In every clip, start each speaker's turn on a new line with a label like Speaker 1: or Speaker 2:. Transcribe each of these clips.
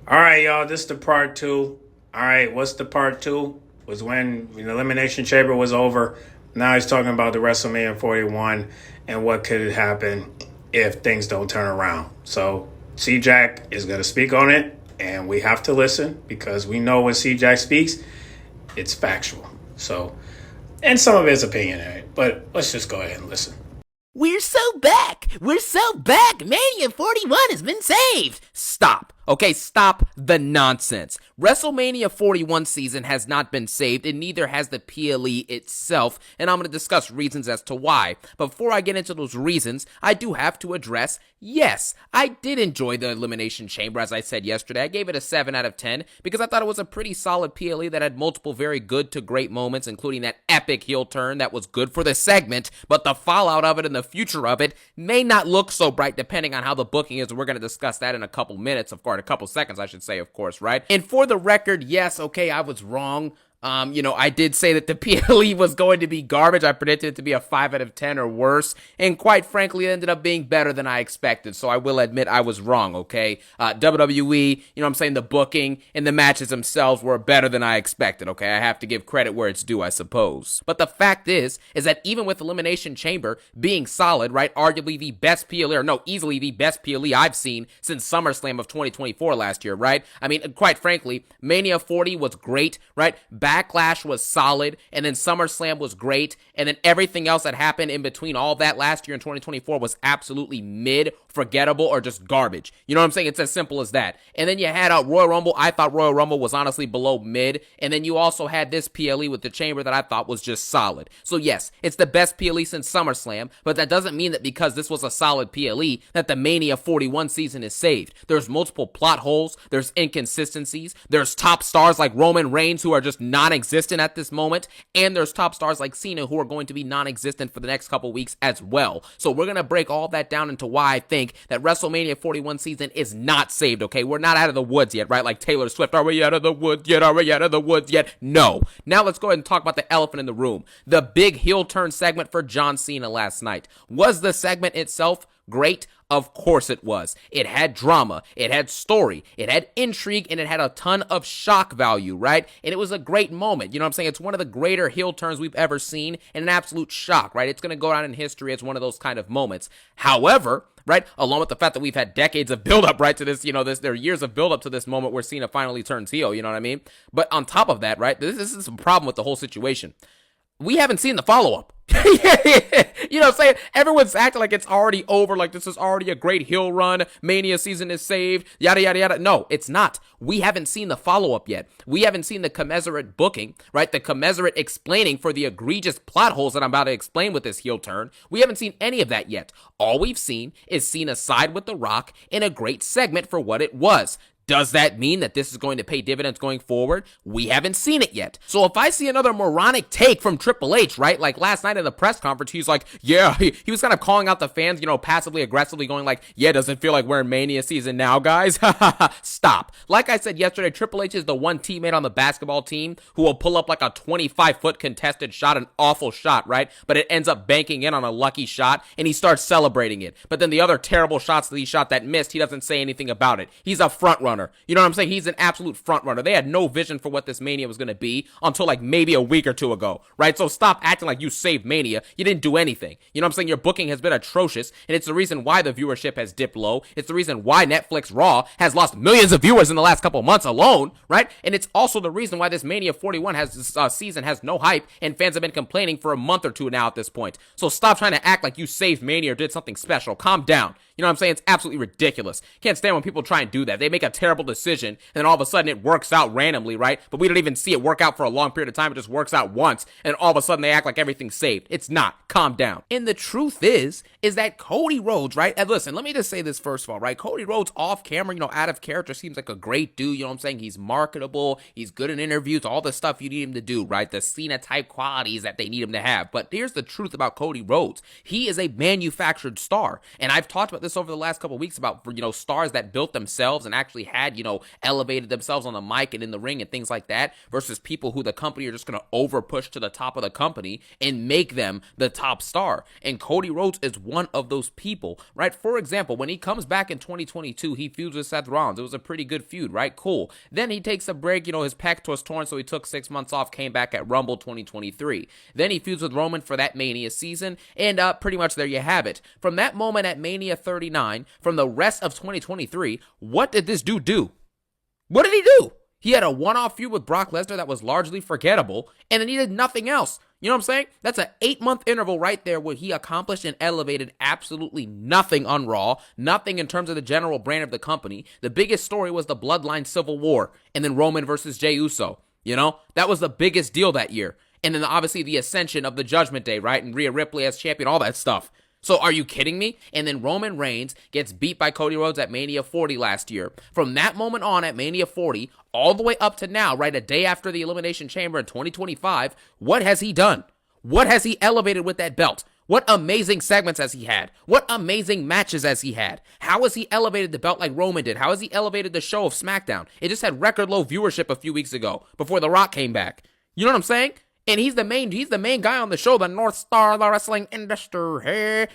Speaker 1: All right, y'all. This is the part two. All right, what's the part two? Was when the Elimination Chamber was over. Now he's talking about the WrestleMania 41 and what could happen if things don't turn around. So C-Jack is going to speak on it, and we have to listen because we know when C-Jack speaks, it's factual. So, and some of his opinion, but let's just go ahead and listen.
Speaker 2: We're so back! We're so back! Mania 41 has been saved! Stop. Okay, stop the nonsense. WrestleMania 41 season has not been saved, and neither has the PLE itself, and I'm going to discuss reasons as to why. But before I get into those reasons, I do have to address, yes, I did enjoy the Elimination Chamber, as I said yesterday. I gave it a 7 out of 10, because I thought it was a pretty solid PLE that had multiple very good to great moments, including that epic heel turn that was good for the segment, but the fallout of it and the future of it may not look so bright depending on how the booking is. We're going to discuss that in a couple minutes, of course. A couple seconds, I should say, of course, right? And for the record, yes, okay, I was wrong. I did say that the PLE was going to be garbage. I predicted it to be a 5 out of 10 or worse. And quite frankly, it ended up being better than I expected. So I will admit I was wrong, okay? WWE, the booking and the matches themselves were better than I expected, okay? I have to give credit where it's due, I suppose. But the fact is that even with Elimination Chamber being solid, right? Arguably the best easily the best PLE I've seen since SummerSlam of 2024 last year, right? I mean, quite frankly, Mania 40 was great, right? Backlash was solid, and then SummerSlam was great, and then everything else that happened in between all that last year in 2024 was absolutely mid, forgettable, or just garbage. You know what I'm saying? It's as simple as that. And then you had Royal Rumble. I thought Royal Rumble was honestly below mid, and then you also had this PLE with the Chamber that I thought was just solid. So yes, it's the best PLE since SummerSlam, but that doesn't mean that because this was a solid PLE that the Mania 41 season is saved. There's multiple plot holes, there's inconsistencies, there's top stars like Roman Reigns who are just non-existent at this moment, and there's top stars like Cena who are going to be non-existent for the next couple weeks as well. So we're going to break all that down into why I think that WrestleMania 41 season is not saved, okay? We're not out of the woods yet, right? Like Taylor Swift, are we out of the woods yet? Are we out of the woods yet? No. Now let's go ahead and talk about the elephant in the room. The big heel turn segment for John Cena last night. Was the segment itself great? Of course it was. It had drama, it had story, it had intrigue, and it had a ton of shock value, right? And it was a great moment. You know what I'm saying? It's one of the greater heel turns we've ever seen, and an absolute shock, right? It's going to go down in history as one of those kind of moments. However, right, along with the fact that we've had decades of build-up, right, to this, there are years of build-up to this moment where Cena finally turns heel, you know what I mean? But on top of that, right, this is a problem with the whole situation. We haven't seen the follow-up. You know what I'm saying? Everyone's acting like it's already over, like this is already a great heel run, Mania season is saved, yada, yada, yada. No, it's not. We haven't seen the follow-up yet. We haven't seen the commensurate booking, right? The commensurate explaining for the egregious plot holes that I'm about to explain with this heel turn. We haven't seen any of that yet. All we've seen is Cena side with The Rock in a great segment for what it was. Does that mean that this is going to pay dividends going forward? We haven't seen it yet. So if I see another moronic take from Triple H, right? Like last night in the press conference, he's like, yeah, he was kind of calling out the fans, passively aggressively going like, yeah, does it feel like we're in Mania season now, guys? Stop. Like I said yesterday, Triple H is the one teammate on the basketball team who will pull up like a 25-foot contested shot, an awful shot, right? But it ends up banking in on a lucky shot, and he starts celebrating it. But then the other terrible shots that he shot that missed, he doesn't say anything about it. He's a front runner. You know what I'm saying? He's an absolute front runner. They had no vision for what this Mania was going to be until like maybe a week or two ago, right? So stop acting like you saved Mania. You didn't do anything. You know what I'm saying? Your booking has been atrocious, and it's the reason why the viewership has dipped low. It's the reason why Netflix Raw has lost millions of viewers in the last couple months alone, right? And it's also the reason why this Mania 41 season has no hype, and fans have been complaining for a month or two now at this point. So stop trying to act like you saved Mania or did something special. Calm down. You know what I'm saying? It's absolutely ridiculous. Can't stand when people try and do that. They make a terrible decision, and then all of a sudden it works out randomly, right? But we don't even see it work out for a long period of time. It just works out once, and all of a sudden they act like everything's saved. It's not. Calm down. And the truth is that Cody Rhodes, right? And listen, let me just say this first of all, right? Cody Rhodes off camera, out of character, seems like a great dude. You know what I'm saying? He's marketable. He's good in interviews, all the stuff you need him to do, right? The Cena type qualities that they need him to have. But here's the truth about Cody Rhodes. He is a manufactured star. And I've talked about this over the last couple of weeks about, stars that built themselves and actually had, elevated themselves on the mic and in the ring and things like that versus people who the company are just going to over push to the top of the company and make them the top star. And Cody Rhodes is one of those people, right? For example, when he comes back in 2022, he feuds with Seth Rollins. It was a pretty good feud, right? Cool. Then he takes a break, his pec was torn, so he took 6 months off, came back at Rumble 2023. Then he feuds with Roman for that Mania season, and pretty much there you have it. From that moment at Mania 39, from the rest of 2023, what did this dude do? What did he do? He had a one-off feud with Brock Lesnar that was largely forgettable, and then he did nothing else. You know what I'm saying? That's an 8-month interval right there where he accomplished and elevated absolutely nothing on Raw, nothing in terms of the general brand of the company. The biggest story was the Bloodline Civil War, and then Roman versus Jey Uso. That was the biggest deal that year. And then obviously the ascension of the Judgment Day, right? And Rhea Ripley as champion, all that stuff. So are you kidding me? And then Roman Reigns gets beat by Cody Rhodes at Mania 40 last year. From that moment on at Mania 40, all the way up to now, right, a day after the Elimination Chamber in 2025, what has he done? What has he elevated with that belt? What amazing segments has he had? What amazing matches has he had? How has he elevated the belt like Roman did? How has he elevated the show of SmackDown? It just had record low viewership a few weeks ago before The Rock came back. You know what I'm saying? And he's the main guy on the show, the North Star of the wrestling industry.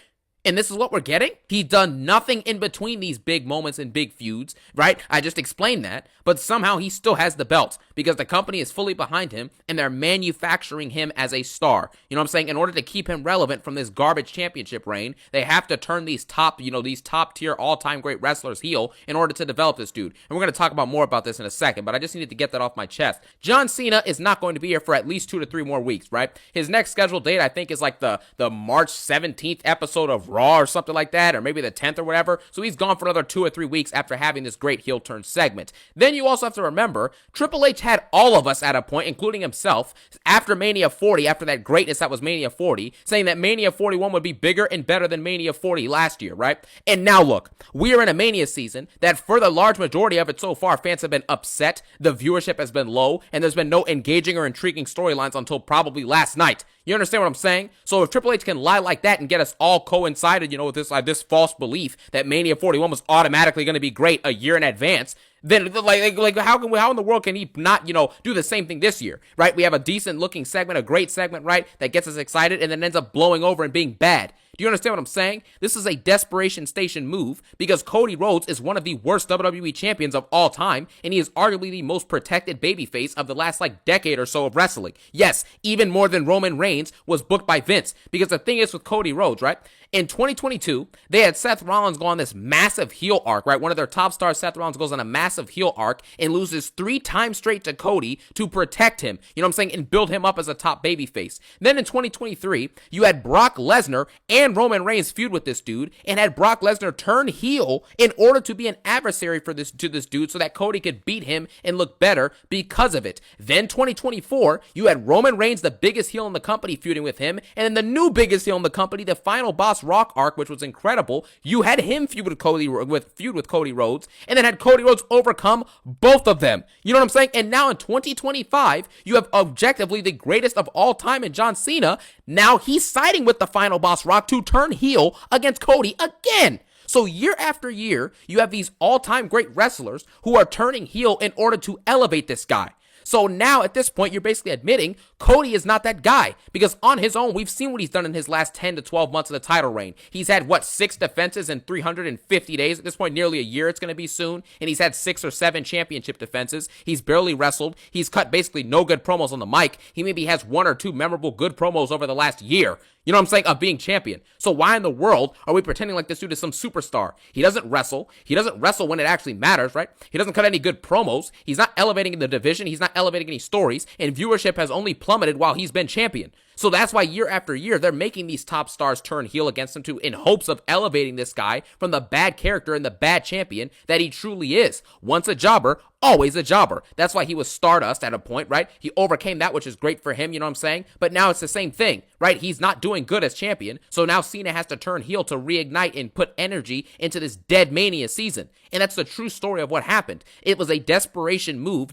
Speaker 2: And this is what we're getting? He's done nothing in between these big moments and big feuds, right? I just explained that. But somehow he still has the belt because the company is fully behind him and they're manufacturing him as a star. You know what I'm saying? In order to keep him relevant from this garbage championship reign, they have to turn these top tier all-time great wrestlers heel in order to develop this dude. And we're going to talk about more about this in a second, but I just needed to get that off my chest. John Cena is not going to be here for at least 2 to 3 more weeks, right? His next scheduled date, I think, is like the March 17th episode of Raw or something like that, or maybe the 10th or whatever. So he's gone for another 2 or 3 weeks after having this great heel turn segment. Then you also have to remember, Triple H had all of us at a point, including himself, after Mania 40, after that greatness that was Mania 40, saying that Mania 41 would be bigger and better than Mania 40 last year, right? And now look, we are in a Mania season that for the large majority of it so far, fans have been upset, the viewership has been low, and there's been no engaging or intriguing storylines until probably last night. You understand what I'm saying? So if Triple H can lie like that and get us all coincided, with this false belief that Mania 41 was automatically going to be great a year in advance, then how in the world can he not, do the same thing this year, right? We have a decent looking segment, a great segment, right, that gets us excited and then ends up blowing over and being bad. Do you understand what I'm saying? This is a desperation station move because Cody Rhodes is one of the worst WWE champions of all time, and he is arguably the most protected babyface of the last decade or so of wrestling. Yes, even more than Roman Reigns was booked by Vince, because the thing is with Cody Rhodes, right? In 2022, they had Seth Rollins go on this massive heel arc, right? One of their top stars, Seth Rollins, goes on a massive heel arc and loses 3 times straight to Cody to protect him, you know what I'm saying, and build him up as a top babyface. Then in 2023, you had Brock Lesnar and Roman Reigns feud with this dude and had Brock Lesnar turn heel in order to be an adversary to this dude so that Cody could beat him and look better because of it. Then 2024, you had Roman Reigns, the biggest heel in the company, feuding with him, and then the new biggest heel in the company, the Final Boss Rock arc, which was incredible. You had him feud with Cody Rhodes, and then had Cody Rhodes overcome both of them. You know what I'm saying? And now in 2025, you have objectively the greatest of all time in John Cena. Now he's siding with the Final Boss Rock to turn heel against Cody again. So year after year, you have these all-time great wrestlers who are turning heel in order to elevate this guy. So now at this point, you're basically admitting Cody is not that guy, because on his own, we've seen what he's done in his last 10 to 12 months of the title reign. He's had, 6 defenses in 350 days? At this point, nearly a year it's going to be soon. And he's had 6 or 7 championship defenses. He's barely wrestled. He's cut basically no good promos on the mic. He maybe has 1 or 2 memorable good promos over the last year. You know what I'm saying? Of being champion. So why in the world are we pretending like this dude is some superstar? He doesn't wrestle. He doesn't wrestle when it actually matters, right? He doesn't cut any good promos. He's not elevating in the division. He's not elevating any stories. And viewership has only plummeted while he's been champion. So that's why year after year, they're making these top stars turn heel against him in hopes of elevating this guy from the bad character and the bad champion that he truly is. Once a jobber, always a jobber. That's why he was Stardust at a point, right? He overcame that, which is great for him, you know what I'm saying? But now it's the same thing, right? He's not doing good as champion, so now Cena has to turn heel to reignite and put energy into this dead Mania season. And that's the true story of what happened. It was a desperation move,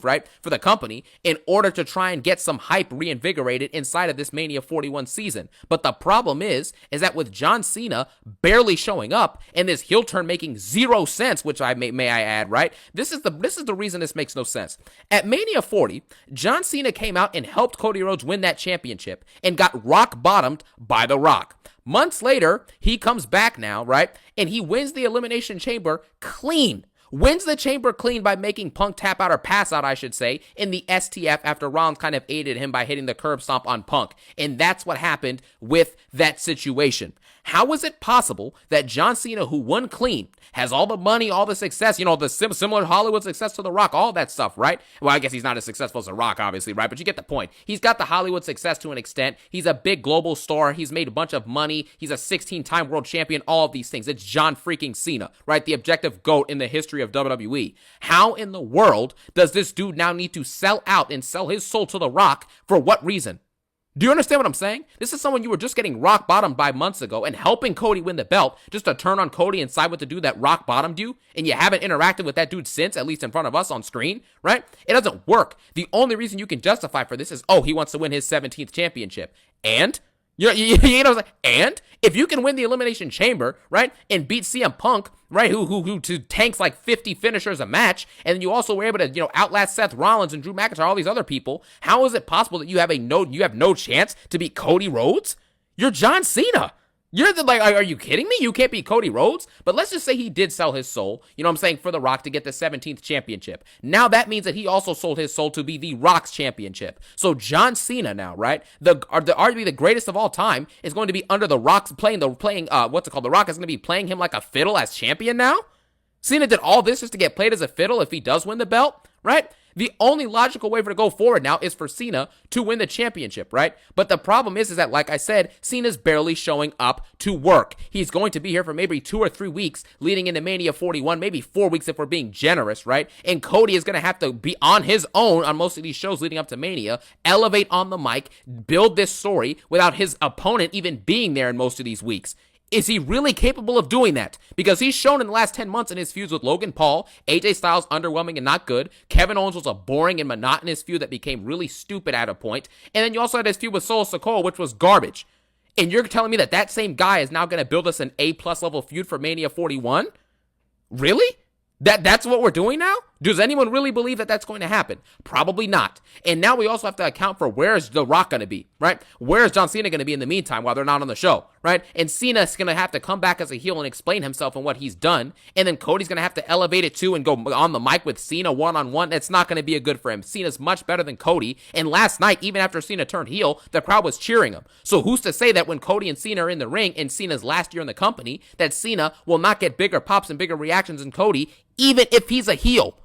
Speaker 2: right, for the company in order to try and get some hype reinvigorated inside of this Mania 41 season. But the problem is that with John Cena barely showing up and this heel turn making zero sense, which may I add, right? This is the reason this makes no sense. At Mania 40, John Cena came out and helped Cody Rhodes win that championship and got rock bottomed by The Rock. Months later, he comes back now, right? And he wins the Elimination Chamber clean. Wins the chamber clean by making Punk tap out or pass out, I should say, in the STF after Rollins kind of aided him by hitting the curb stomp on Punk. And that's what happened with that situation. How is it possible that John Cena, who won clean, has all the money, all the success, the similar Hollywood success to The Rock, all that stuff, right? Well, I guess he's not as successful as The Rock, obviously, right? But you get the point. He's got the Hollywood success to an extent. He's a big global star. He's made a bunch of money. He's a 16-time world champion, all of these things. It's John freaking Cena, right? The objective GOAT in the history of WWE. How in the world does this dude now need to sell out and sell his soul to The Rock? For what reason? Do you understand what I'm saying? This is someone you were just getting rock bottomed by months ago and helping Cody win the belt just to turn on Cody and side with the dude that rock bottomed you, and you haven't interacted with that dude since, at least in front of us on screen, right? It doesn't work. The only reason you can justify for this is, he wants to win his 17th championship. And? And if you can win the Elimination Chamber, right, and beat CM Punk, right, who tanks like 50 finishers a match, and then you also were able to, outlast Seth Rollins and Drew McIntyre, all these other people, how is it possible that you have no chance to beat Cody Rhodes? You're John Cena. Are you kidding me? You can't beat Cody Rhodes? But let's just say he did sell his soul, for The Rock to get the 17th championship. Now that means that he also sold his soul to be The Rock's championship. So John Cena now, right, arguably the greatest of all time, is going to be under The Rock's The Rock is going to be playing him like a fiddle as champion now? Cena did all this just to get played as a fiddle if he does win the belt, right? The only logical way for to go forward now is for Cena to win the championship, right? But the problem is that, like I said, Cena's barely showing up to work. He's going to be here for maybe 2 or 3 weeks leading into Mania 41, maybe 4 weeks if we're being generous, right? And Cody is going to have to be on his own on most of these shows leading up to Mania, elevate on the mic, build this story without his opponent even being there in most of these weeks. Is he really capable of doing that? Because he's shown in the last 10 months in his feuds with Logan Paul, AJ Styles underwhelming and not good. Kevin Owens was a boring and monotonous feud that became really stupid at a point. And then you also had his feud with Solo Sikoa, which was garbage. And you're telling me that same guy is now going to build us an A+ level feud for Mania 41? Really? That's what we're doing now? Does anyone really believe that that's going to happen? Probably not. And now we also have to account for where is The Rock going to be, right? Where is John Cena going to be in the meantime while they're not on the show, right? And Cena's going to have to come back as a heel and explain himself and what he's done. And then Cody's going to have to elevate it too and go on the mic with Cena one-on-one. It's not going to be a good for him. Cena's much better than Cody. And last night, even after Cena turned heel, the crowd was cheering him. So who's to say that when Cody and Cena are in the ring in Cena's last year in the company, that Cena will not get bigger pops and bigger reactions than Cody, even if he's a heel?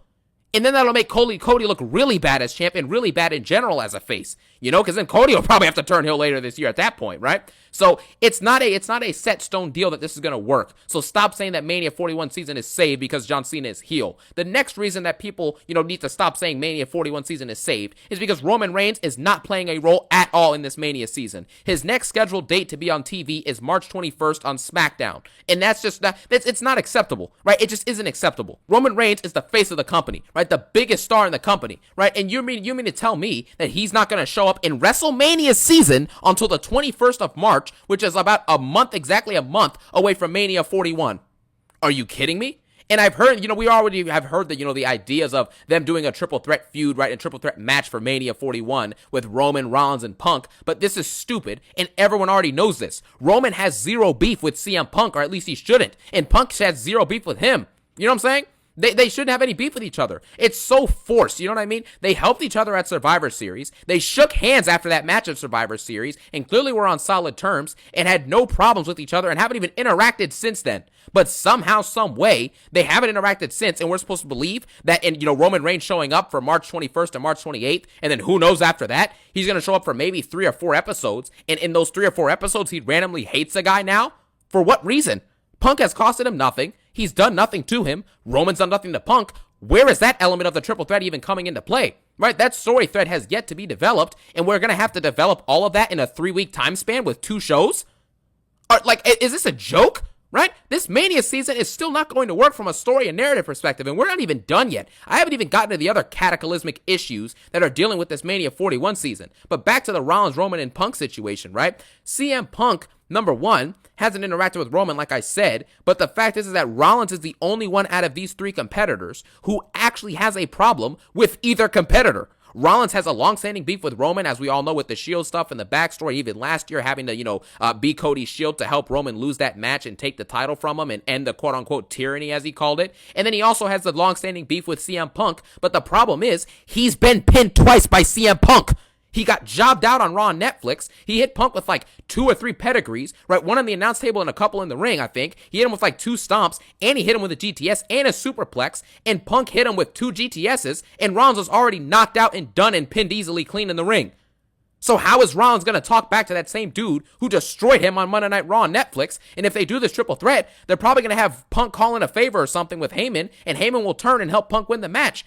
Speaker 2: And then that'll make Cody look really bad as champ and really bad in general as a face. Because then Cody will probably have to turn heel later this year at that point, right? So it's not a set stone deal that this is going to work. So stop saying that Mania 41 season is saved because John Cena is heel. The next reason that people, need to stop saying Mania 41 season is saved is because Roman Reigns is not playing a role at all in this Mania season. His next scheduled date to be on TV is March 21st on SmackDown. And that's just, it's not acceptable, right? It just isn't acceptable. Roman Reigns is the face of the company, right? The biggest star in the company, right? And you mean to tell me that he's not going to show up in WrestleMania season until the 21st of March, which is about exactly a month away from Mania 41. Are you kidding me? And I've heard, we already have heard that, the ideas of them doing a triple threat feud, right? A triple threat match for Mania 41 with Roman, Rollins, and Punk. But this is stupid, and everyone already knows this. Roman has zero beef with CM Punk, or at least he shouldn't. And Punk has zero beef with him. You know what I'm saying? They shouldn't have any beef with each other. It's so forced, you know what I mean? They helped each other at Survivor Series. They shook hands after that match at Survivor Series and clearly were on solid terms and had no problems with each other and haven't even interacted since then. But somehow, some way, they haven't interacted since, and we're supposed to believe that in, Roman Reigns showing up for March 21st and March 28th, and then who knows after that, he's going to show up for maybe 3 or 4 episodes, and in those 3 or 4 episodes, he randomly hates a guy now? For what reason? Punk has costed him nothing. He's done nothing to him. Roman's done nothing to Punk. Where is that element of the triple threat even coming into play? Right? That story thread has yet to be developed, and we're going to have to develop all of that in a 3-week time span with 2 shows? Like, is this a joke? Right? This Mania season is still not going to work from a story and narrative perspective, and we're not even done yet. I haven't even gotten to the other cataclysmic issues that are dealing with this Mania 41 season. But back to the Rollins, Roman, and Punk situation, right? CM Punk, number one, hasn't interacted with Roman, like I said, but the fact is that Rollins is the only one out of these 3 competitors who actually has a problem with either competitor. Rollins has a long-standing beef with Roman, as we all know, with the Shield stuff and the backstory, even last year having to, be Cody's Shield to help Roman lose that match and take the title from him and end the quote-unquote tyranny, as he called it. And then he also has the long-standing beef with CM Punk, but the problem is, he's been pinned twice by CM Punk. He got jobbed out on Raw and Netflix. He hit Punk with like 2 or 3 pedigrees, right? One on the announce table and a couple in the ring, I think. He hit him with like 2 stomps, and he hit him with a GTS and a superplex, and Punk hit him with 2 GTSs, and Rollins was already knocked out and done and pinned easily clean in the ring. So how is Rollins going to talk back to that same dude who destroyed him on Monday Night Raw on Netflix? And if they do this triple threat, they're probably going to have Punk call in a favor or something with Heyman, and Heyman will turn and help Punk win the match.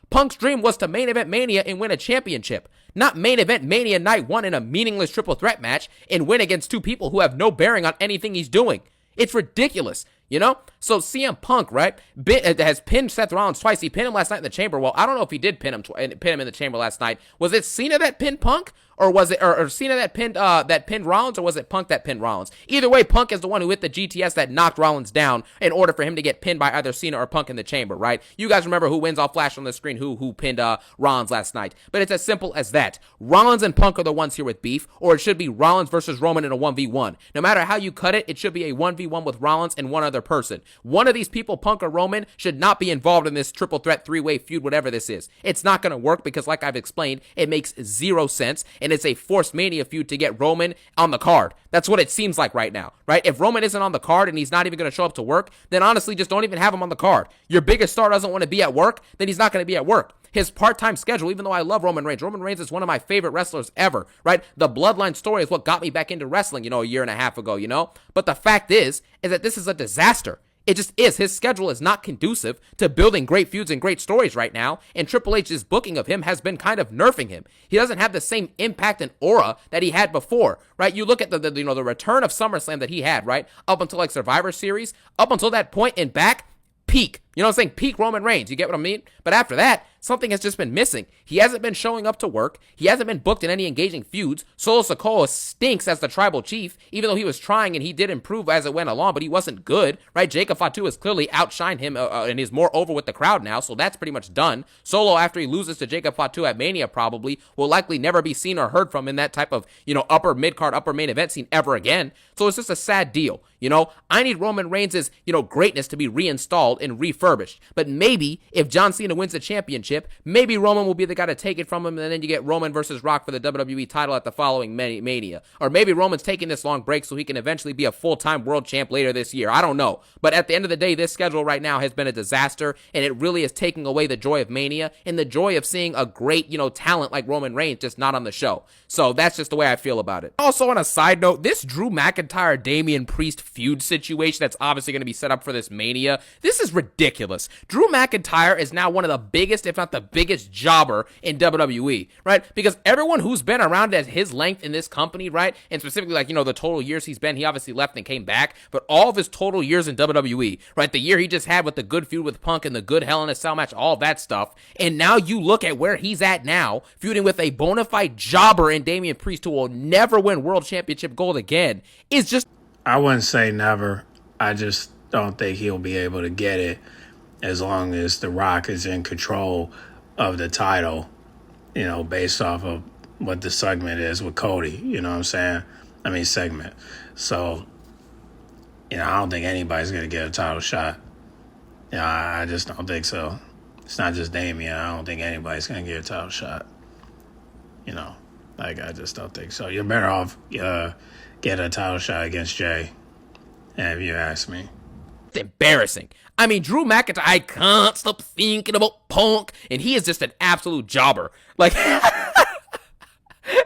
Speaker 2: Punk's dream was to main event Mania and win a championship, not main event Mania night 1 in a meaningless triple threat match and win against 2 people who have no bearing on anything he's doing. It's ridiculous, So CM Punk, right, has pinned Seth Rollins twice. He pinned him last night in the Chamber. Well, I don't know if he did pin him in the Chamber last night. Was it Cena that pinned Punk? Or was it or Cena that pinned Rollins, or was it Punk that pinned Rollins? Either way, Punk is the one who hit the GTS that knocked Rollins down in order for him to get pinned by either Cena or Punk in the Chamber, right? You guys remember who wins? I'll flash on the screen who pinned Rollins last night. But it's as simple as that. Rollins and Punk are the ones here with beef, or it should be Rollins versus Roman in a 1v1. No matter how you cut it, it should be a 1v1 with Rollins and one other person. One of these people, Punk or Roman, should not be involved in this triple threat 3-way feud, whatever this is. It's not going to work because, like I've explained, it makes 0 sense, and it's a forced Mania feud to get Roman on the card. That's what it seems like right now, right? If Roman isn't on the card and he's not even going to show up to work, then honestly, just don't even have him on the card. Your biggest star doesn't want to be at work, then he's not going to be at work. His part-time schedule, even though I love Roman Reigns is one of my favorite wrestlers ever, right? The Bloodline story is what got me back into wrestling, a year and a half ago, But the fact is that this is a disaster. It just is. His schedule is not conducive to building great feuds and great stories right now, and Triple H's booking of him has been kind of nerfing him. He doesn't have the same impact and aura that he had before, right? You look at the return of SummerSlam that he had, right? Up until like Survivor Series, up until that point and back, peak. You know what I'm saying? Peak Roman Reigns. You get what I mean? But after that, something has just been missing. He hasn't been showing up to work. He hasn't been booked in any engaging feuds. Solo Sikoa stinks as the tribal chief, even though he was trying and he did improve as it went along, but he wasn't good, right? Jacob Fatu has clearly outshined him and is more over with the crowd now, so that's pretty much done. Solo, after he loses to Jacob Fatu at Mania, probably will likely never be seen or heard from in that type of, upper mid-card, upper main event scene ever again. So it's just a sad deal. I need Roman Reigns' greatness to be reinstalled and refurbished. But maybe if John Cena wins the championship, maybe Roman will be the guy to take it from him, and then you get Roman versus Rock for the WWE title at the following Mania. Or maybe Roman's taking this long break so he can eventually be a full-time world champ later this year. I don't know. But at the end of the day, this schedule right now has been a disaster, and it really is taking away the joy of Mania and the joy of seeing a great, talent like Roman Reigns just not on the show. So that's just the way I feel about it. Also, on a side note, this Drew McIntyre, Damian Priest feud situation that's obviously going to be set up for this Mania, this is ridiculous. Drew McIntyre is now one of the biggest, if not the biggest jobber in WWE, right? Because everyone who's been around at his length in this company, right? And specifically, the total years he's been, he obviously left and came back, but all of his total years in WWE, right? The year he just had with the good feud with Punk and the good Hell in a Cell match, all that stuff. And now you look at where he's at now, feuding with a bona fide jobber in Damian Priest who will never win World Championship gold again, is just...
Speaker 1: I wouldn't say never. I just don't think he'll be able to get it as long as The Rock is in control of the title, based off of what the segment is with Cody, you know what I'm saying? Segment. So, I don't think anybody's going to get a title shot. I just don't think so. It's not just Damian. I don't think anybody's going to get a title shot. I just don't think so. You're better off get a title shot against Jay, if you ask me.
Speaker 2: It's embarrassing. Drew McIntyre, I can't stop thinking about Punk, and he is just an absolute jobber.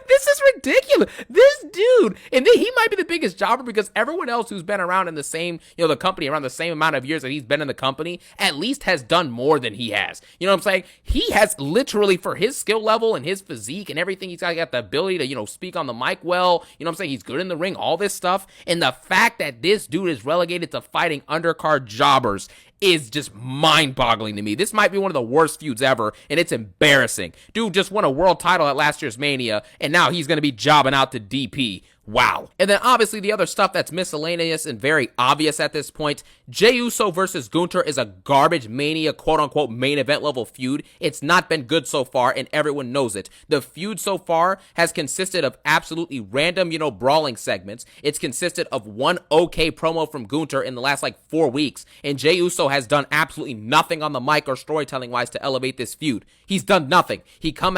Speaker 2: This is ridiculous. This dude, and then he might be the biggest jobber because everyone else who's been around in the same, the company around the same amount of years that he's been in the company at least has done more than he has. You know what I'm saying? He has literally, for his skill level and his physique and everything, he's got the ability to, speak on the mic well. You know what I'm saying? He's good in the ring, all this stuff. And the fact that this dude is relegated to fighting undercard jobbers is just mind-boggling to me. This might be one of the worst feuds ever, and it's embarrassing. Dude just won a world title at last year's Mania, and now he's going to be jobbing out to DP. Wow. And then obviously the other stuff that's miscellaneous and very obvious at this point, Jey Uso versus Gunther is a garbage Mania quote-unquote main event level feud. It's not been good so far, and everyone knows it. The feud so far has consisted of absolutely random, brawling segments. It's consisted of one okay promo from Gunther in the last 4 weeks, and Jey Uso has done absolutely nothing on the mic or storytelling-wise to elevate this feud. He's done nothing. He comes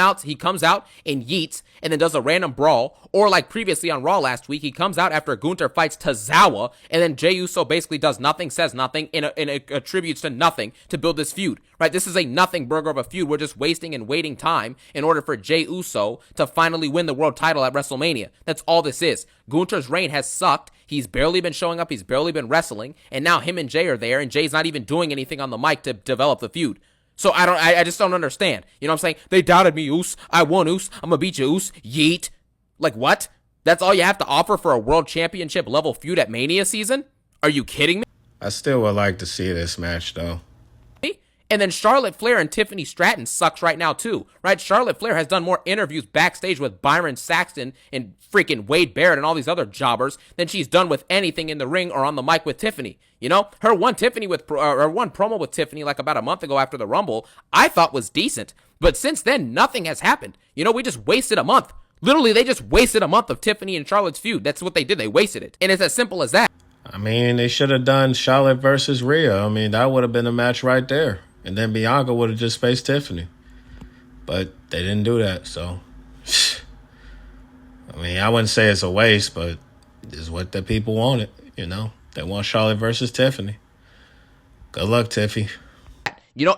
Speaker 2: out and yeets, and then does a random brawl, or like previously on Raw last week, he comes out after Gunther fights Tozawa, and then Jey Uso basically does nothing, says nothing, and attributes to nothing to build this feud, right? This is a nothing burger of a feud. We're just wasting and waiting time in order for Jey Uso to finally win the world title at WrestleMania. That's all this is. Gunther's reign has sucked. He's barely been showing up. He's barely been wrestling, and now him and Jey are there, and Jey's not even doing anything on the mic to develop the feud. So I just don't understand. You know what I'm saying? They doubted me, Oos. I won, Oos. I'm gonna beat you, Oos. Yeet. Like, what? That's all you have to offer for a world championship level feud at Mania season? Are you kidding me?
Speaker 1: I still would like to see this match, though.
Speaker 2: And then Charlotte Flair and Tiffany Stratton sucks right now too, right? Charlotte Flair has done more interviews backstage with Byron Saxton and freaking Wade Barrett and all these other jobbers than she's done with anything in the ring or on the mic with Tiffany. Her one promo with Tiffany like about a month ago after the Rumble, I thought was decent. But since then, nothing has happened. We just wasted a month. Literally, they just wasted a month of Tiffany and Charlotte's feud. That's what they did. They wasted it. And it's as simple as that.
Speaker 1: They should have done Charlotte versus Rhea. That would have been a match right there. And then Bianca would have just faced Tiffany. But they didn't do that, so... I wouldn't say it's a waste, but it's what the people wanted, They want Charlotte versus Tiffany. Good luck, Tiffy.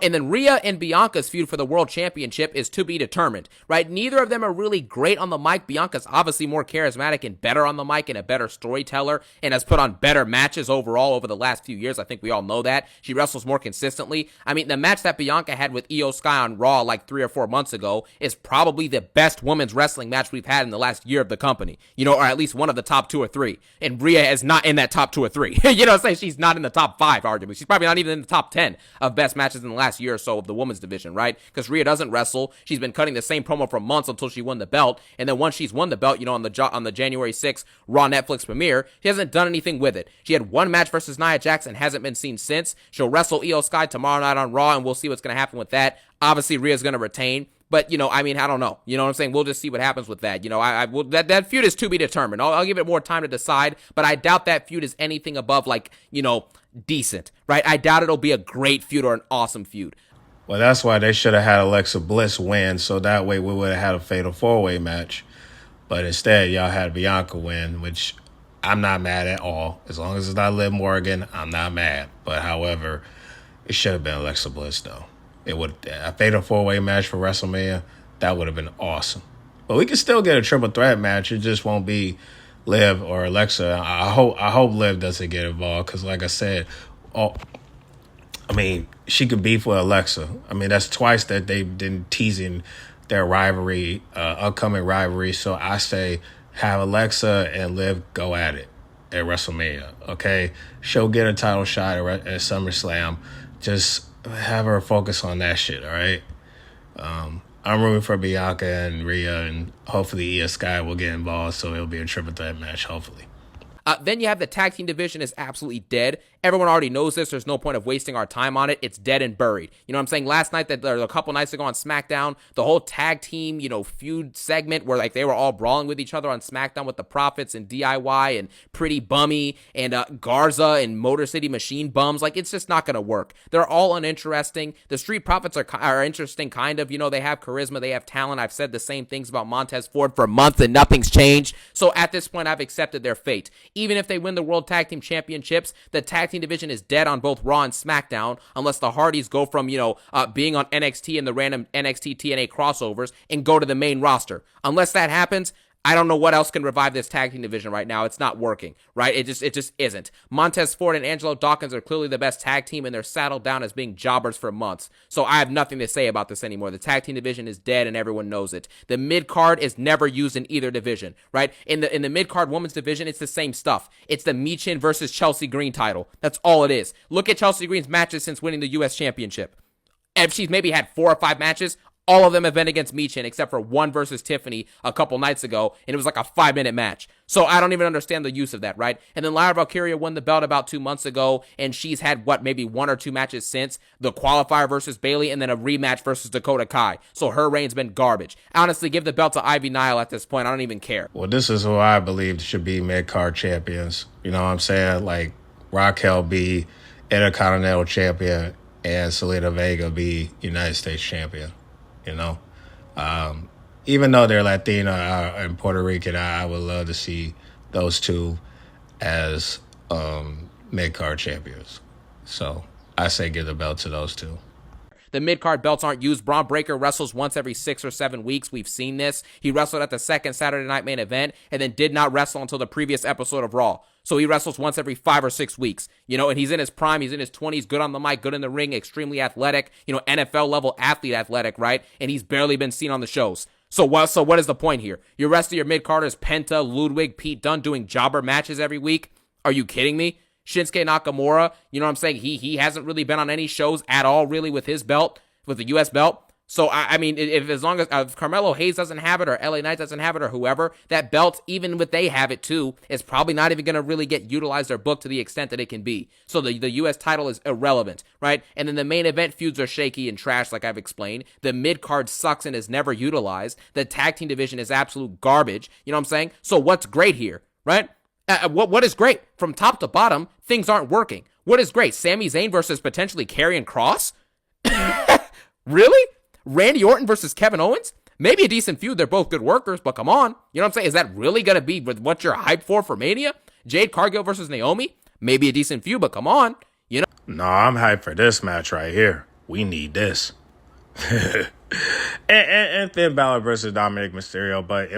Speaker 2: And then Rhea and Bianca's feud for the world championship is to be determined, right? Neither of them are really great on the mic. Bianca's obviously more charismatic and better on the mic and a better storyteller and has put on better matches overall over the last few years. I think we all know that. She wrestles more consistently. The match that Bianca had with Io Sky on Raw 3 or 4 months ago is probably the best women's wrestling match we've had in the last year of the company, or at least one of the top 2 or 3. And Rhea is not in that top 2 or 3. I'm saying? She's not in the top 5, arguably. She's probably not even in the top 10 of best matches in the last year or so of the women's division, right? Because Rhea doesn't wrestle. She's been cutting the same promo for months until she won the belt, and then once she's won the belt, on the January 6th Raw Netflix premiere, she hasn't done anything with it. She had one match versus Nia Jax and hasn't been seen since. She'll wrestle Io Sky tomorrow night on Raw, and we'll see what's going to happen with that. Obviously, Rhea's going to retain. But, I don't know. You know what I'm saying? We'll just see what happens with that. That feud is to be determined. I'll give it more time to decide, but I doubt that feud is anything above, decent, right? I doubt it'll be a great feud or an awesome feud.
Speaker 1: Well, that's why they should have had Alexa Bliss win, so that way we would have had a fatal 4-way match. But instead, y'all had Bianca win, which I'm not mad at all. As long as it's not Liv Morgan, I'm not mad. But, however, it should have been Alexa Bliss, though. It would a fatal 4-way match for WrestleMania, that would have been awesome. But we can still get a triple threat match. It just won't be Liv or Alexa. I hope Liv doesn't get involved because, like I said, she could beef with Alexa. That's twice that they've been teasing their rivalry, upcoming rivalry. So I say have Alexa and Liv go at it at WrestleMania, okay? She'll get a title shot at SummerSlam. Just have her focus on that shit, all right? I'm rooting for Bianca and Rhea, and hopefully Io Sky will get involved, so it'll be a triple threat match, hopefully.
Speaker 2: Then you have the tag team division is absolutely dead. Everyone already knows this. There's no point of wasting our time on it. It's dead and buried. You know what I'm saying? Last night, or a couple nights ago on SmackDown, the whole tag team, feud segment where they were all brawling with each other on SmackDown with the Profits and DIY and Pretty Bummy and Garza and Motor City Machine Bums. It's just not going to work. They're all uninteresting. The Street Profits are interesting, kind of. They have charisma. They have talent. I've said the same things about Montez Ford for months and nothing's changed. So at this point, I've accepted their fate. Even if they win the World Tag Team Championships, the tag team division is dead on both Raw and SmackDown unless the Hardys go from, being on NXT and the random NXT TNA crossovers and go to the main roster. Unless that happens, I don't know what else can revive this tag team division right now. It's not working, right? It just isn't. Montez Ford and Angelo Dawkins are clearly the best tag team, and they're saddled down as being jobbers for months. So I have nothing to say about this anymore. The tag team division is dead, and everyone knows it. The mid card is never used in either division, right? In the mid card women's division, it's the same stuff. It's the Michin versus Chelsea Green title. That's all it is. Look at Chelsea Green's matches since winning the U.S. Championship. And she's maybe had 4 or 5 matches. All of them have been against Michin, except for one versus Tiffany a couple nights ago, and it was like a 5-minute match. So I don't even understand the use of that, right? And then Lyra Valkyria won the belt about 2 months ago, and she's had, maybe 1 or 2 matches since. The qualifier versus Bayley, and then a rematch versus Dakota Kai. So her reign's been garbage. Honestly, give the belt to Ivy Nile at this point. I don't even care.
Speaker 1: Well, this is who I believe should be mid-card champions. You know what I'm saying? Like, Raquel be Intercontinental champion, and Zelina Vega be United States champion. You know, even though they're Latina and Puerto Rican, I would love to see those two as mid-card champions. So I say give the belt to those two.
Speaker 2: The mid-card belts aren't used. Braun Breaker wrestles once every 6 or 7 weeks. We've seen this. He wrestled at the second Saturday Night Main Event and then did not wrestle until the previous episode of Raw. So he wrestles once every 5 or 6 weeks, and he's in his prime. He's in his 20s, good on the mic, good in the ring, extremely athletic, NFL level athlete athletic, right? And he's barely been seen on the shows. So what is the point here? Your rest of your mid-carders, Penta, Ludwig, Pete Dunne doing jobber matches every week? Are you kidding me? Shinsuke Nakamura, you know what I'm saying? He hasn't really been on any shows at all, really, with his belt, with the U.S. belt. So, I mean, as long as Carmelo Hayes doesn't have it or LA Knight doesn't have it or whoever, that belt, even if they have it too, is probably not even going to really get utilized or booked to the extent that it can be. So the U.S. title is irrelevant, right? And then the main event feuds are shaky and trash, like I've explained. The mid-card sucks and is never utilized. The tag team division is absolute garbage. You know what I'm saying? So what's great here, right? What is great? From top to bottom, things aren't working. What is great? Sami Zayn versus potentially Karrion Kross? Really? Randy Orton versus Kevin Owens? Maybe a decent feud. They're both good workers, but come on. You know what I'm saying? Is that really going to be what you're hyped for Mania? Jade Cargill versus Naomi? Maybe a decent feud, but come on.
Speaker 1: No, I'm hyped for this match right here. We need this. and Finn Balor versus Dominic Mysterio, but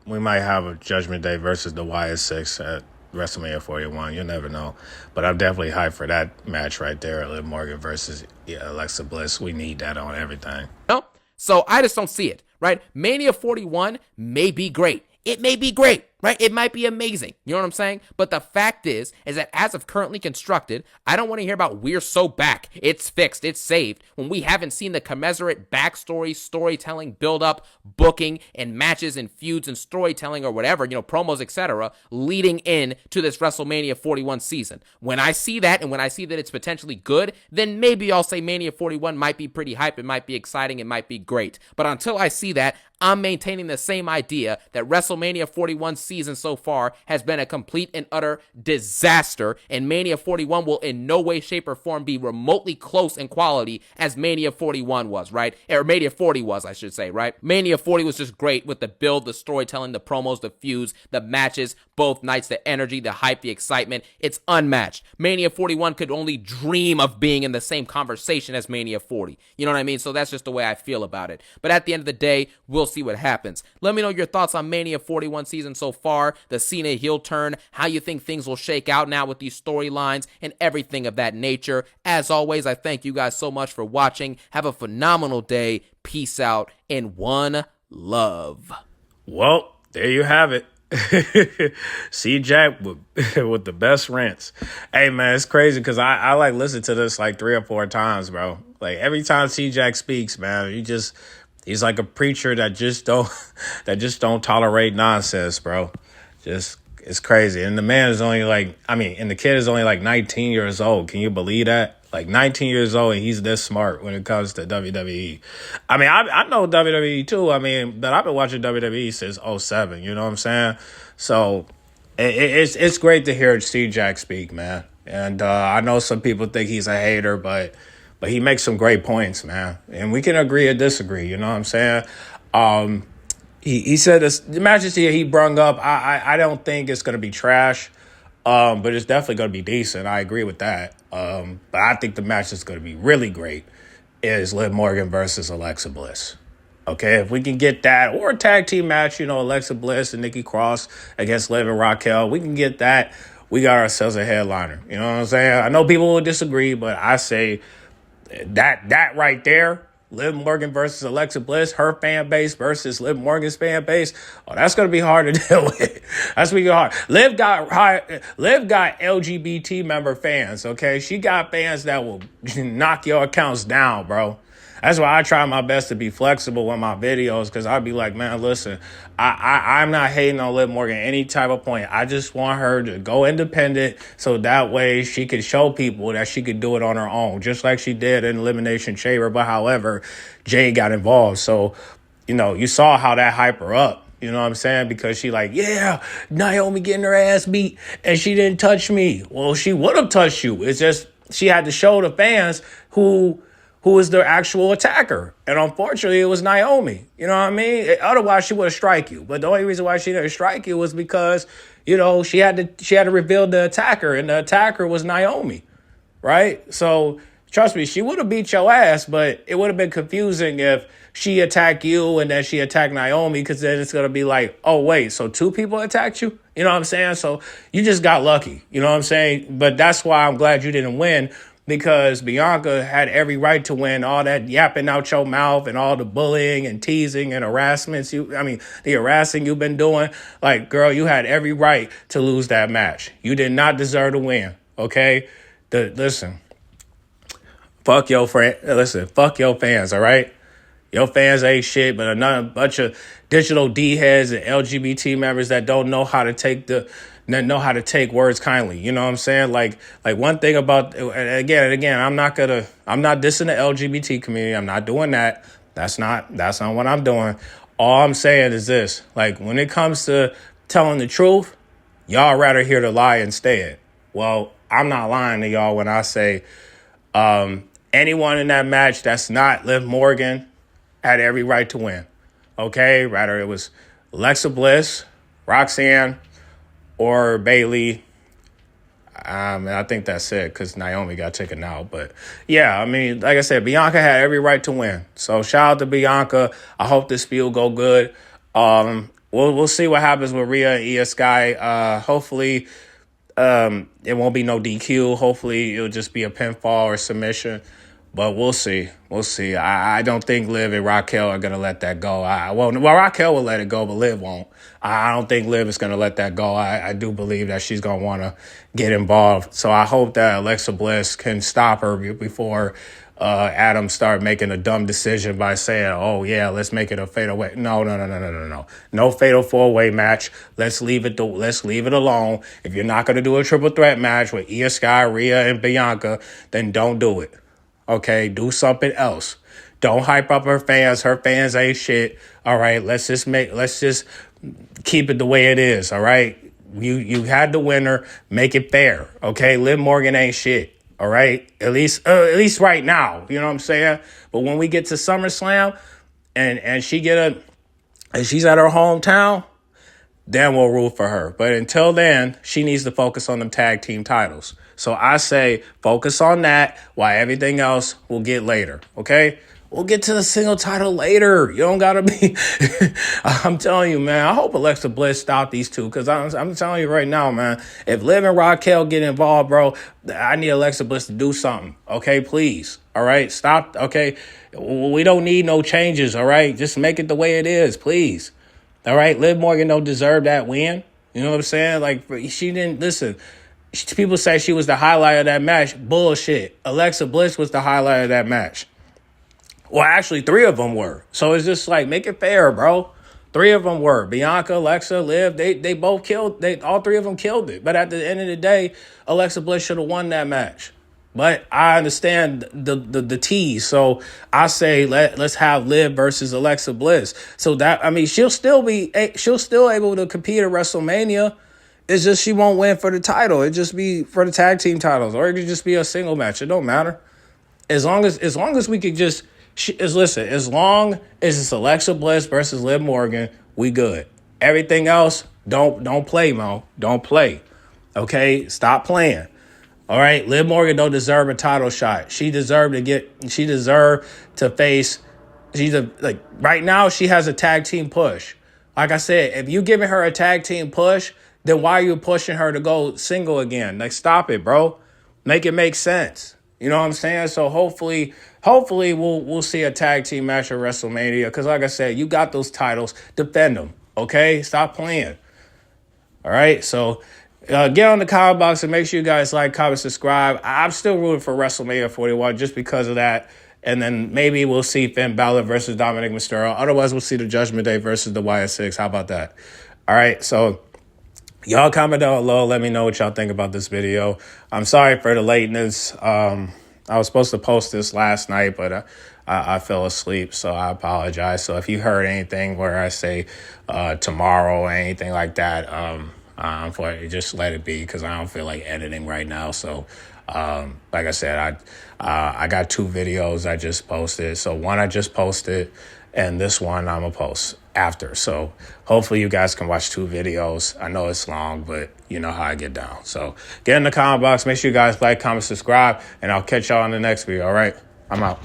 Speaker 1: we might have a Judgment Day versus the YS6 at WrestleMania 41. You never know. But I'm definitely hyped for that match right there. Liv Morgan versus Alexa Bliss. We need that on everything.
Speaker 2: No? So I just don't see it, right? Mania 41 may be great. It may be great, right? It might be amazing. You know what I'm saying? But the fact is that as of currently constructed, I don't want to hear about we're so back. It's fixed. It's saved. When we haven't seen the commensurate backstory, storytelling, build-up, booking, and matches and feuds and storytelling or whatever, promos, etc., leading in to this WrestleMania 41 season. When I see that and when I see that it's potentially good, then maybe I'll say Mania 41 might be pretty hype. It might be exciting. It might be great. But until I see that, I'm maintaining the same idea that WrestleMania 41 season so far has been a complete and utter disaster, and Mania 41 will in no way, shape, or form be remotely close in quality as Mania 41 was, right? Or Mania 40 was, I should say, right? Mania 40 was just great with the build, the storytelling, the promos, the feuds, the matches, both nights, the energy, the hype, the excitement. It's unmatched. Mania 41 could only dream of being in the same conversation as Mania 40. You know what I mean? So that's just the way I feel about it. But at the end of the day, we'll see what happens. Let me know your thoughts on Mania 41 season so far, the Cena heel turn, how you think things will shake out now with these storylines, and everything of that nature. As always, I thank you guys so much for watching. Have a phenomenal day. Peace out and one love.
Speaker 1: Well, there you have it. See Jack with the best rants. Hey man, it's crazy because I like listen to this like 3 or 4 times, bro. Like every time C Jack speaks, man, he's like a preacher that just don't tolerate nonsense, bro. It's crazy. And the man is only and the kid is only like 19 years old. Can you believe that? Like 19 years old and he's this smart when it comes to WWE. I mean, I know WWE too. I mean, but I've been watching WWE since 2007. You know what I'm saying? So it's great to hear C Jack speak, man. And I know some people think he's a hater, but he makes some great points, man. And we can agree or disagree. You know what I'm saying? He said the matches he brung up, I don't think it's going to be trash. But it's definitely going to be decent. I agree with that. But I think the match that's going to be really great is Liv Morgan versus Alexa Bliss. Okay, if we can get that, or a tag team match, Alexa Bliss and Nikki Cross against Liv and Raquel, we can get that. We got ourselves a headliner. You know what I'm saying? I know people will disagree, but I say that right there, Liv Morgan versus Alexa Bliss, her fan base versus Liv Morgan's fan base. Oh, that's gonna be hard to deal with. That's gonna be hard. Liv got LGBT member fans. Okay, she got fans that will knock your accounts down, bro. That's why I try my best to be flexible with my videos, because I'd be like, man, listen, I'm not hating on Liv Morgan any type of point. I just want her to go independent so that way she could show people that she could do it on her own, just like she did in Elimination Chamber. But however, Jay got involved. So, you saw how that hype her up. You know what I'm saying? Because she like, yeah, Naomi getting her ass beat and she didn't touch me. Well, she would have touched you. It's just she had to show the fans who is the actual attacker. And unfortunately, it was Naomi. You know what I mean? Otherwise, she would have strike you. But the only reason why she didn't strike you was because, she had to reveal the attacker, and the attacker was Naomi, right? So trust me, she would have beat your ass, but it would have been confusing if she attacked you and then she attacked Naomi, because then it's going to be like, oh, wait, so two people attacked you? You know what I'm saying? So you just got lucky. You know what I'm saying? But that's why I'm glad you didn't win, because Bianca had every right to win. All that yapping out your mouth and all the bullying and teasing and harassments, the harassing you've been doing, like, girl, you had every right to lose that match. You did not deserve to win, okay? Listen, fuck your fans, all right? Your fans ain't shit, but another bunch of digital D-heads and LGBT members that don't know how to take words kindly. You know what I'm saying? Like one thing about, and again, I'm not dissing the LGBT community. I'm not doing that. That's not what I'm doing. All I'm saying is this: like, when it comes to telling the truth, y'all rather hear the lie instead. Well, I'm not lying to y'all when I say anyone in that match that's not Liv Morgan had every right to win. Okay? Rather it was Alexa Bliss, Roxanne, or Bailey. I think that's it, because Naomi got taken out. But yeah, like I said, Bianca had every right to win. So shout out to Bianca. I hope this feud go good. We'll see what happens with Rhea and Io Sky. Hopefully, it won't be no DQ. Hopefully, it'll just be a pinfall or submission. But we'll see. I don't think Liv and Raquel are going to let that go. Raquel will let it go, but Liv won't. I don't think Liv is going to let that go. I do believe that she's going to want to get involved. So I hope that Alexa Bliss can stop her before Adam start making a dumb decision by saying, oh, yeah, let's make it a fatal way. No. No fatal four-way match. Let's leave it alone. If you're not going to do a triple threat match with Io Sky, Rhea, and Bianca, then don't do it. Okay, do something else. Don't hype up her fans. Her fans ain't shit. All right, let's just keep it the way it is. All right, you had the winner. Make it fair. Okay, Liv Morgan ain't shit. All right, at least right now. You know what I'm saying? But when we get to SummerSlam and she's at her hometown, then we'll root for her. But until then, she needs to focus on them tag team titles. So I say focus on that, while everything else we'll get later, okay? We'll get to the single title later. You don't got to be... I'm telling you, man, I hope Alexa Bliss stop these two, because I'm telling you right now, man, if Liv and Raquel get involved, bro, I need Alexa Bliss to do something, okay? Please, all right? Stop, okay? We don't need no changes, all right? Just make it the way it is, please. All right? Liv Morgan don't deserve that win. You know what I'm saying? Like, she didn't... Listen... People say she was the highlight of that match. Bullshit. Alexa Bliss was the highlight of that match. Well, actually, 3 of them were. So it's just like, make it fair, bro. 3 of them were. Bianca, Alexa, Liv, they both killed. All 3 of them killed it. But at the end of the day, Alexa Bliss should have won that match. But I understand the tease. So I say let's have Liv versus Alexa Bliss. So that, she'll still able to compete at WrestleMania. It's just she won't win for the title. It just be for the tag team titles, or it could just be a single match. It don't matter. As long as we could just as long as it's Alexa Bliss versus Liv Morgan, we good. Everything else, don't play, Mo. Don't play. Okay? Stop playing. All right? Liv Morgan don't deserve a title shot. She deserved to face like right now she has a tag team push. Like I said, if you giving her a tag team push, then why are you pushing her to go single again? Like, stop it, bro. Make it make sense. You know what I'm saying? So hopefully we'll see a tag team match at WrestleMania. Because like I said, you got those titles, defend them. Okay, stop playing. All right, so get on the comment box and make sure you guys like, comment, subscribe. I'm still rooting for WrestleMania 41 just because of that. And then maybe we'll see Finn Balor versus Dominic Mysterio. Otherwise, we'll see the Judgment Day versus the YS6. How about that? All right, so y'all comment down below. Let me know what y'all think about this video. I'm sorry for the lateness. I was supposed to post this last night, but I fell asleep, so I apologize. So if you heard anything where I say tomorrow or anything like that, unfortunately, just let it be because I don't feel like editing right now. So like I said, I got 2 videos I just posted. So one I just posted, and this one I'm going to post after. So hopefully you guys can watch 2 videos. I know it's long, but you know how I get down. So get in the comment box. Make sure you guys like, comment, subscribe, and I'll catch y'all in the next video. All right, I'm out.